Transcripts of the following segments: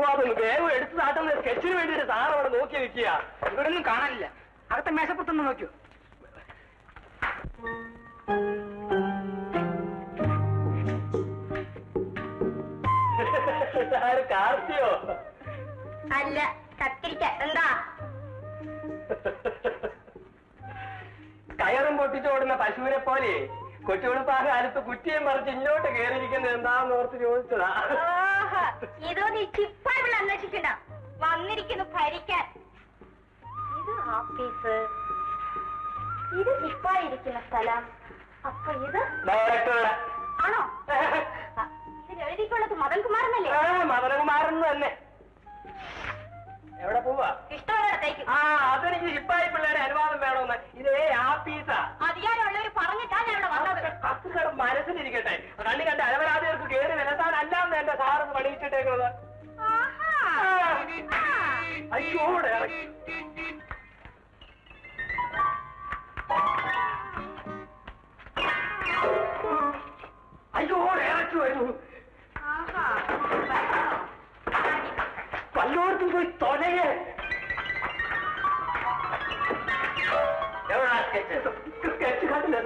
പോവാതൊന്നും വേഗം എടുത്ത് താട്ടുന്ന സ്കെച്ചിന് വേണ്ടിയിട്ട് സാറ് അവിടെ നോക്കി നിൽക്കുക. ഇവിടെ ഒന്നും കാണാനില്ല. അകത്തെ മേശപ്പുറത്തൊന്ന് നോക്കിയോ? കാർത്തിയോ? അല്ല, കത്തിരിക്ക. എന്താ? കയറും പൊട്ടിച്ചോടുന്ന പശുവിനെ പോലെ കൊച്ചുവെളുപ്പാ കാലത്ത് കുറ്റിയും പറിച്ച് ഇങ്ങോട്ട് കയറിയിരിക്കുന്നത് എന്താന്ന് ഓർത്ത് ചോദിച്ചതാ. ഇതോ നീ ചിപ്പായി അന്വേഷിക്കണ്ട, വന്നിരിക്കുന്നു ഭരിക്കാൻ. ഇത് ഓഫീസ്, ഇത് ചിപ്പായിരിക്കുന്ന സ്ഥലം. അപ്പൊ ഇത് ഡയറക്ടറുടെ ആണോ? ഇതിൽ എഴുതിക്കൊള്ളത് മദൻകുമാറെന്നല്ലേ? മദനകുമാരൻ തന്നെ. എവിടെ പോവാ? ഇഷ്ടമുള്ളിടത്തേക്ക്. അതെനിക്ക് ചിപ്പായി പിള്ളേരെ അനുവാദം വേണമെന്ന്. ഇതേ ആഫീസാ. അധികാരമുള്ളവർ പറഞ്ഞിട്ടാണ് ഇവിടെ വന്നത്. കത്തുകട മനസ്സിലിരിക്കട്ടെ. കണ്ണി കണ്ട അലവരാതികൾക്ക് കയറി വിലസാനല്ലാന്ന് എന്റെ സാറെന്ന് പണിയിച്ചിട്ടേക്കുന്നത്. അയ്യോ അയ്യോ ഇറക്കി വരുന്നു. വല്ലോടത്തും പോയി തൊലയെ. സ്കെച്ച് കണ്ടില്ല.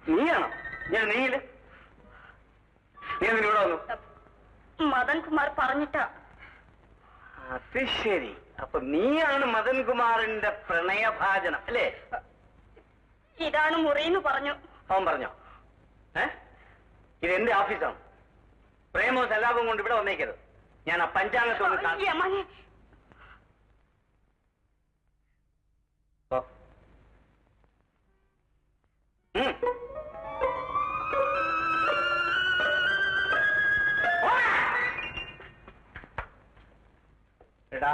നീയാണോ? ഞാൻ നീയില് നീ ഇവിടെ വന്നു. മദൻകുമാർ പറഞ്ഞിട്ടാ. അത് ശരി. അപ്പൊ നീയാണ് മദൻകുമാറിന്റെ പ്രണയഭാജനം അല്ലേ? ഇതാണ് മുറിയെന്ന് പറഞ്ഞു. അവൻ പറഞ്ഞോ? ഇതെന്റെ ഓഫീസാണ്. പ്രേമവും സല്ലാപവും കൊണ്ട് ഇവിടെ വന്നേക്കരുത്. ഞാൻ ആ പഞ്ചാംഗത്ത് വന്ന് കാണാം. എടാ